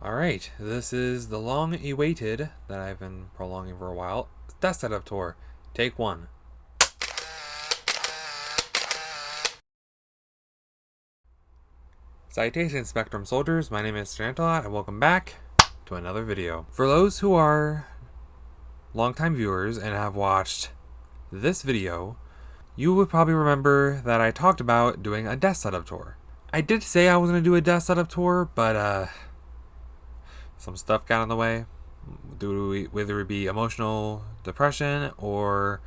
Alright, this is the long-awaited, that I've been prolonging for a while, desk setup tour. Take one. Salutations, Spectrum Soldiers. My name is Hamptalot, and welcome back to another video. For those who are longtime viewers and have watched this video, you would probably remember that I talked about doing a desk setup tour. I did say I was going to do a desk setup tour, but some stuff got in the way, whether it be emotional depression or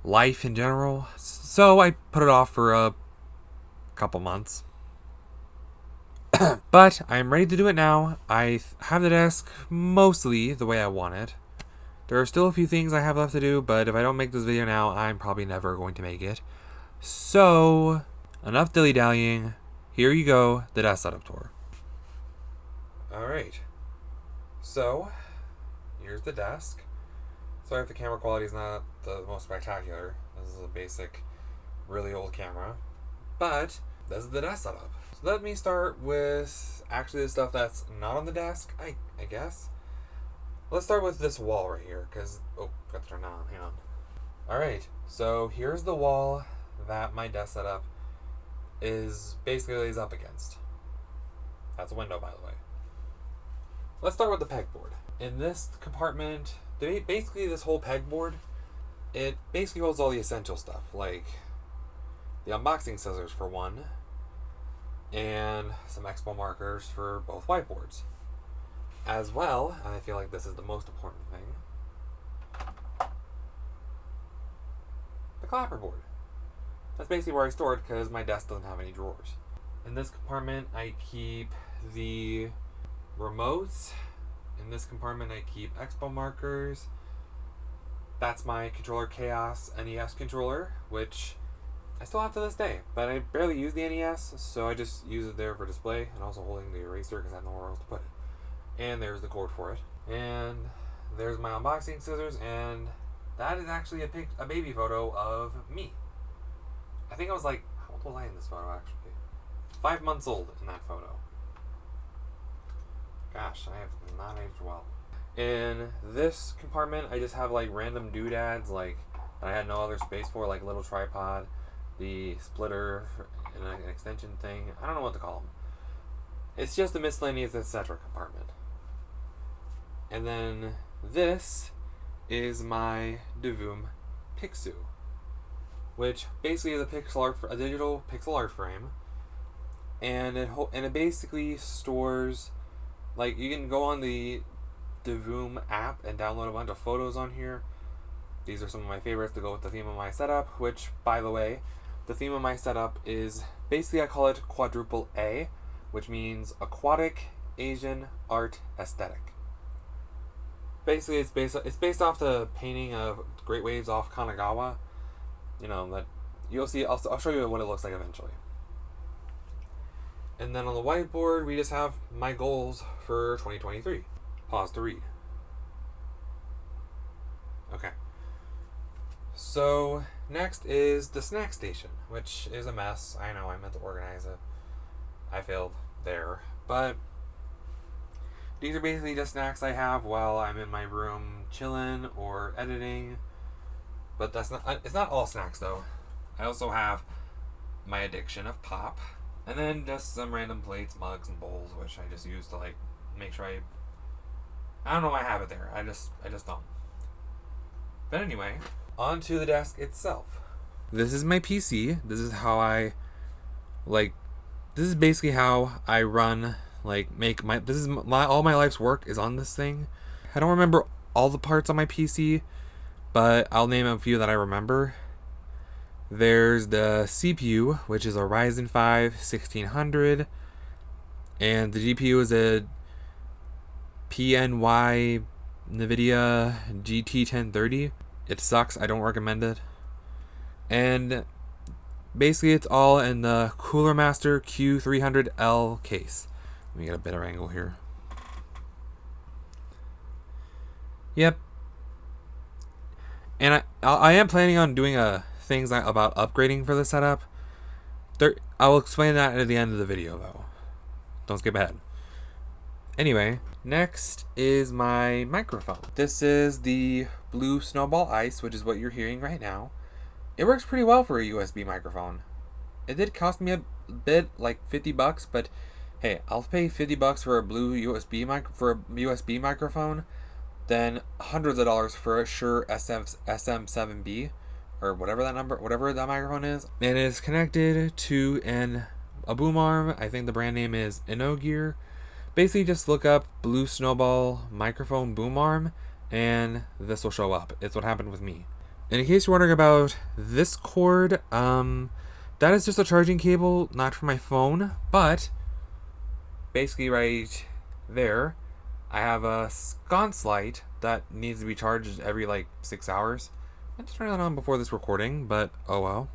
life in general. So I put it off for a couple months. But I'm ready to do it now. I have the desk mostly the way I want it. There are still a few things I have left to do, but if I don't make this video now, I'm probably never going to make it. So, enough dilly-dallying. Here you go, the desk setup tour. Alright. So, here's the desk. Sorry if the camera quality is not the most spectacular. This is a basic, really old camera. But, this is the desk setup. So let me start with actually the stuff that's not on the desk, I guess. Let's start with this wall right here, because... Oh, got to turn that on. Hang on. Alright, so here's the wall that my desk setup is basically lays up against. That's a window, by the way. Let's start with the pegboard. In this compartment, basically this whole pegboard, it basically holds all the essential stuff, like the unboxing scissors for one, and some expo markers for both whiteboards. As well, and I feel like this is the most important thing, the clapperboard. That's basically where I store it because my desk doesn't have any drawers. In this compartment, I keep the remotes. In this compartment, I keep expo markers. That's my controller Chaos NES controller, which I still have to this day, but I barely use the NES, so I just use it there for display, and also holding the eraser because I have nowhere else to put it. And there's the cord for it. And there's my unboxing scissors, and that is actually a baby photo of me. I think I was like, how old was I in this photo actually? 5 months old in that photo. Gosh, I have not aged well. In this compartment, I just have like random doodads, like that I had no other space for, like a little tripod, the splitter, and an extension thing. I don't know what to call them. It's just the miscellaneous etc. compartment. And then this is my Devum Pixu, which basically is a digital pixel art frame, and it basically stores, like, you can go on the Devum app and download a bunch of photos on here. These are some of my favorites to go with the theme of my setup, which, by the way, the theme of my setup is basically, I call it quadruple A, which means aquatic Asian art aesthetic. Basically, it's based off the painting of Great Waves off Kanagawa. You know, that you'll see. I'll show you what it looks like eventually. And then on the whiteboard, we just have my goals for 2023. Pause to read. Okay. So next is the snack station, which is a mess. I know, I meant to organize it. I failed there, but these are basically just snacks I have while I'm in my room chilling or editing. But it's not all snacks though. I also have my addiction of pop, and then just some random plates, mugs, and bowls, which I just use to like make sure I don't know why I have it there. I just don't. But anyway, onto the desk itself. This is my PC. This is how this is basically how I run, all my life's work is on this thing. I don't remember all the parts on my PC, but I'll name a few that I remember. There's the CPU, which is a Ryzen 5 1600, and the GPU is a PNY NVIDIA GT 1030. It sucks. I don't recommend it. And basically, it's all in the Cooler Master Q300L case. Let me get a better angle here. Yep. And I am planning on doing things about upgrading for the setup. I will explain that at the end of the video, though. Don't skip ahead. Anyway, next is my microphone. This is the Blue Snowball Ice, which is what you're hearing right now. It works pretty well for a USB microphone. It did cost me a bit, like $50, but hey, I'll pay $50 for a blue USB microphone than hundreds of dollars for a Shure SM7B or whatever that microphone is. And it is connected to a boom arm. I think the brand name is InnoGear. Basically, just look up Blue Snowball microphone boom arm, and this will show up. It's what happened with me. And in case you're wondering about this cord, that is just a charging cable, not for my phone, but basically right there, I have a sconce light that needs to be charged every like 6 hours. I just turned that on before this recording, but oh well.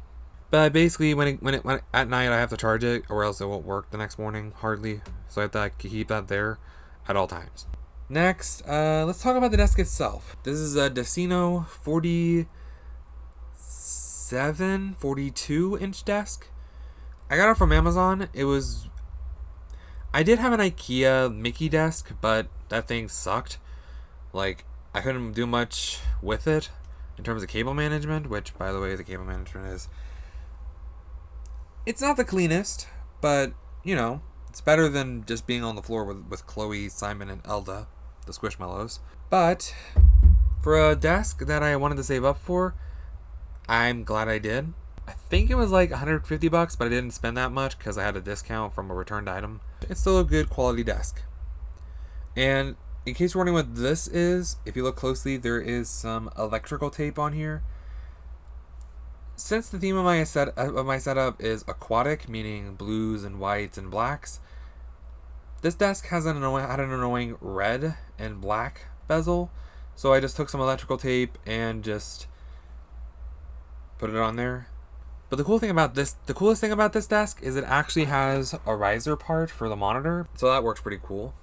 But basically, when at night I have to charge it, or else it won't work the next morning hardly. So I have to keep that there at all times. Next, let's talk about the desk itself. This is a Decino 42-inch desk. I got it from Amazon. I did have an IKEA Mickey desk, but that thing sucked. Like, I couldn't do much with it in terms of cable management, which, by the way, the cable management is... It's not the cleanest, but, you know, it's better than just being on the floor with Chloe, Simon, and Elda, the Squishmallows. But for a desk that I wanted to save up for, I'm glad I did. I think it was like $150, but I didn't spend that much because I had a discount from a returned item. It's still a good quality desk. And in case you're wondering what this is, if you look closely, there is some electrical tape on here. Since the theme of my setup is aquatic, meaning blues and whites and blacks, this desk had an annoying red and black bezel, so I just took some electrical tape and just put it on there. But the coolest thing about this desk is it actually has a riser part for the monitor, so that works pretty cool.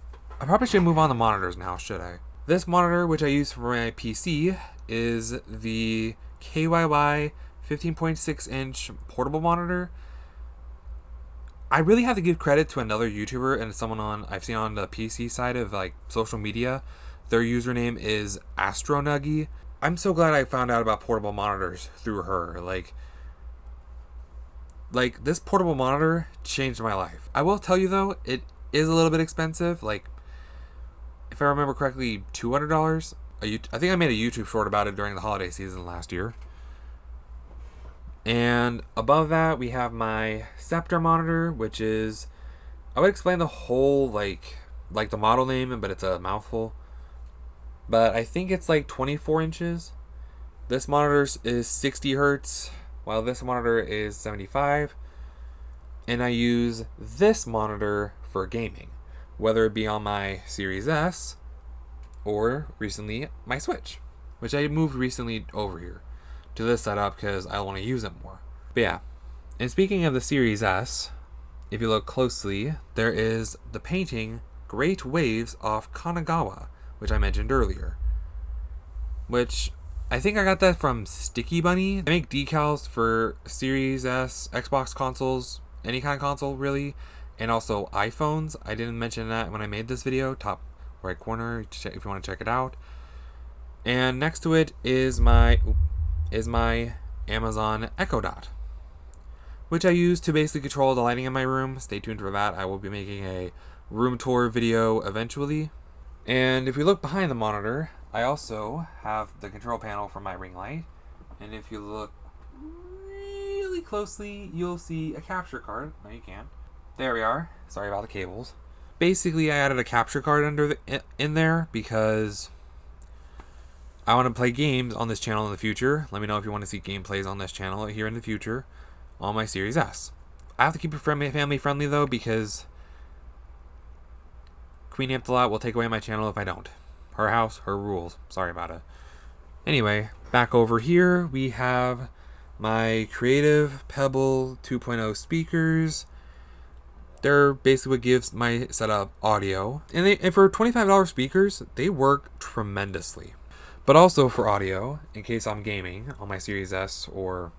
I probably should move on to monitors now, should I? This monitor, which I use for my PC, is the KYY 15.6-inch portable monitor. I really have to give credit to another YouTuber and someone I've seen on the PC side of like social media. Their username is Astronuggy. I'm so glad I found out about portable monitors through her. Like this portable monitor changed my life. I will tell you though, it is a little bit expensive. Like, if I remember correctly, $200. I think I made a YouTube short about it during the holiday season last year. And above that, we have my Scepter monitor, which is, I would explain the whole, like the model name, but it's a mouthful. But I think it's like 24 inches. This monitor is 60 hertz, while this monitor is 75. And I use this monitor for gaming, whether it be on my Series S or recently my Switch, which I moved recently over here to this setup because I want to use it more. But yeah, and speaking of the Series S, if you look closely, there is the painting Great Waves off Kanagawa, which I mentioned earlier, which I think I got that from Sticky Bunny. They make decals for Series S, Xbox consoles, any kind of console really, and also iPhones. I didn't mention that when I made this video, top right corner if you want to check it out. And next to it is my Amazon Echo Dot, which I use to basically control the lighting in my room. Stay tuned for that. I will be making a room tour video eventually. And if you look behind the monitor, I also have the control panel for my ring light. And if you look really closely, you'll see a capture card. No, you can't. There we are. Sorry about the cables. Basically, I added a capture card in there because I want to play games on this channel in the future. Let me know if you want to see gameplays on this channel here in the future on my Series S. I have to keep it family friendly though, because Queen Hamptalot will take away my channel if I don't. Her house, her rules. Sorry about it. Anyway, back over here we have my Creative Pebble 2.0 speakers. They're basically what gives my setup audio. And for $25 speakers, they work tremendously. But also for audio, in case I'm gaming on my Series S or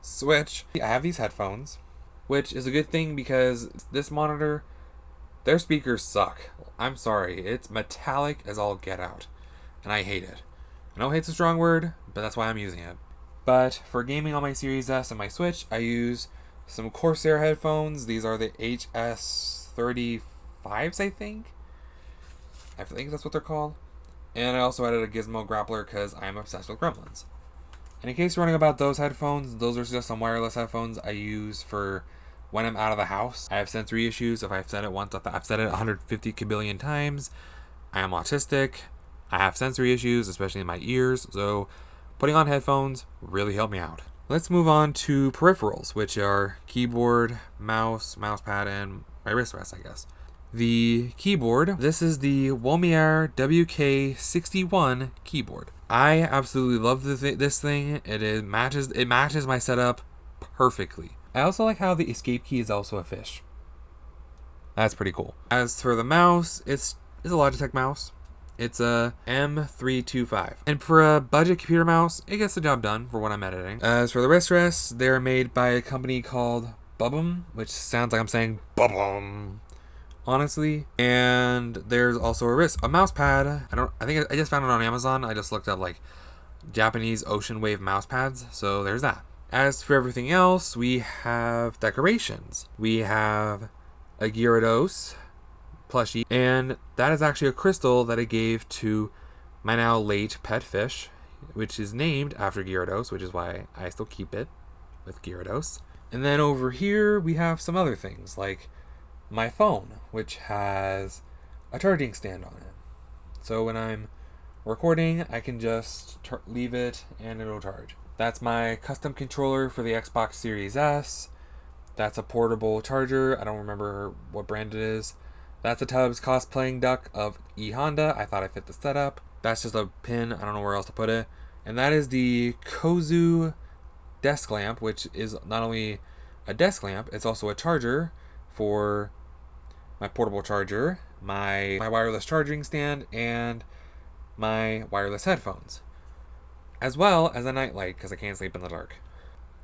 Switch, I have these headphones, which is a good thing because this monitor, their speakers suck. I'm sorry, it's metallic as all get out, and I hate it. I know hate's a strong word, but that's why I'm using it. But for gaming on my Series S and my Switch, I use some Corsair headphones. These are the HS35s, I think. I think that's what they're called. And I also added a Gizmo grappler because I'm obsessed with gremlins. And in case you're wondering about those headphones, those are just some wireless headphones I use for when I'm out of the house. I have sensory issues. If I've said it once, I've said it 150 kabillion times. I am autistic. I have sensory issues, especially in my ears. So putting on headphones really helped me out. Let's move on to peripherals, which are keyboard, mouse, mousepad, and my wrist rest, I guess. The keyboard, this is the Womier WK61 keyboard. I absolutely love this thing. It matches my setup perfectly. I also like how the escape key is also a fish. That's pretty cool. As for the mouse, it's a Logitech mouse. It's a M325. And for a budget computer mouse, it gets the job done for what I'm editing. As for the wrist rests, they're made by a company called Bubum, which sounds like I'm saying Bubum, honestly. And there's also a mouse pad. I think I just found it on Amazon. I just looked up like Japanese ocean wave mouse pads. So there's that. As for everything else, we have decorations. We have a Gyarados plushie, and that is actually a crystal that I gave to my now late pet fish, which is named after Gyarados, which is why I still keep it with Gyarados. And then over here we have some other things like my phone, which has a charging stand on it. So when I'm recording, I can just leave it and it'll charge. That's my custom controller for the Xbox Series S. That's a portable charger. I don't remember what brand it is. That's a Tubbs cosplaying duck of E Honda. I thought I fit the setup. That's just a pin. I don't know where else to put it. And that is the Kozu desk lamp, which is not only a desk lamp, it's also a charger for my portable charger, my wireless charging stand, and my wireless headphones, as well as a nightlight because I can't sleep in the dark.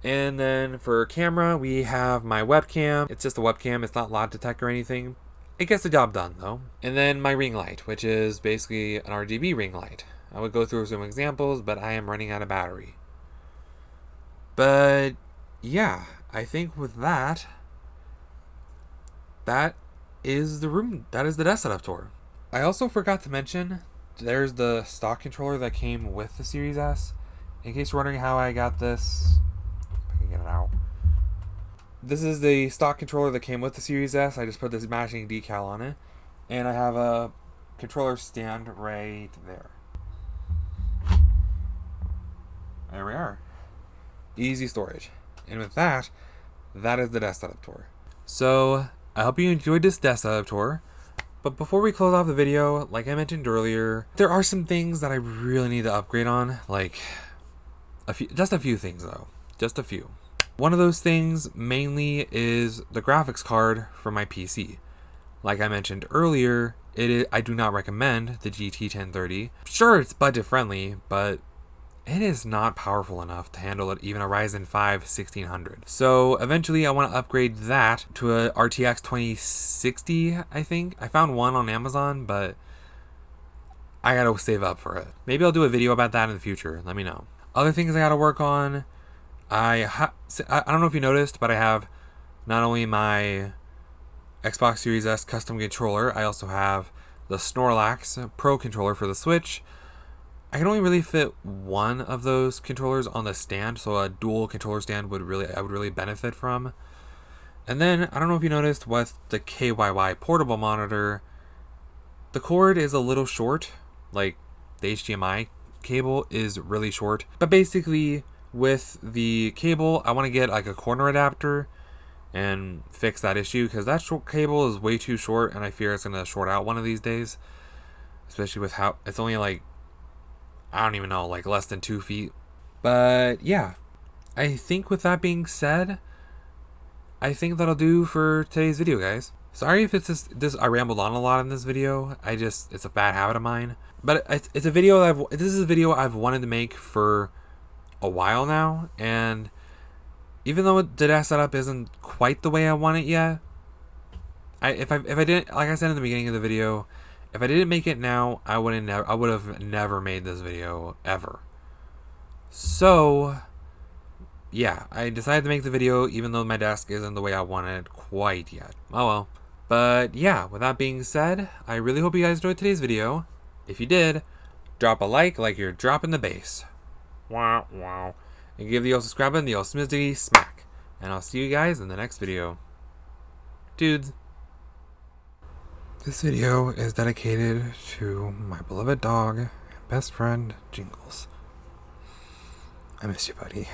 And then for camera, we have my webcam. It's just a webcam. It's not Logitech or anything. It gets the job done though. And then my ring light, which is basically an RGB ring light. I would go through some examples, but I am running out of battery. But yeah, I think with that is the room. That is the desk setup tour. I also forgot to mention, there's the stock controller that came with the Series S. In case you're wondering how I got this, if I can get it out. This is the stock controller that came with the Series S. I just put this matching decal on it. And I have a controller stand right there. There we are. Easy storage. And with that is the desk setup tour. So, I hope you enjoyed this desk setup tour. But before we close off the video, like I mentioned earlier, there are some things that I really need to upgrade on. Like, just a few things though. Just a few. One of those things mainly is the graphics card for my PC. Like I mentioned earlier, I do not recommend the GT 1030. Sure, it's budget friendly, but it is not powerful enough to handle even a Ryzen 5 1600. So eventually I want to upgrade that to a RTX 2060, I think. I found one on Amazon, but I gotta save up for it. Maybe I'll do a video about that in the future. Let me know. Other things I gotta work on. I don't know if you noticed, but I have not only my Xbox Series S custom controller, I also have the Snorlax Pro controller for the Switch. I can only really fit one of those controllers on the stand, so a dual controller stand I would really benefit from. And then, I don't know if you noticed, with the KYY portable monitor, the cord is a little short. Like, the HDMI cable is really short. But basically, with the cable, I want to get like a corner adapter and fix that issue, because that cable is way too short, and I fear it's going to short out one of these days. Especially with how it's only like, I don't even know, like less than 2 feet. But yeah, I think with that being said, I think that'll do for today's video, guys. Sorry if it's this I rambled on a lot in this video. It's a bad habit of mine. But it's a video this is a video I've wanted to make for a while now, and even though the desk setup isn't quite the way I want it yet, if I didn't, like I said in the beginning of the video, If I didn't make it now, I would have never made this video ever. So, yeah, I decided to make the video even though my desk isn't the way I wanted quite yet. Oh well. But yeah, with that being said, I really hope you guys enjoyed today's video. If you did, drop a like you're dropping the bass. Wow, wow. And give the old subscribe button the old smizzy smack. And I'll see you guys in the next video. Dudes. This video is dedicated to my beloved dog and best friend, Jingles. I miss you, buddy.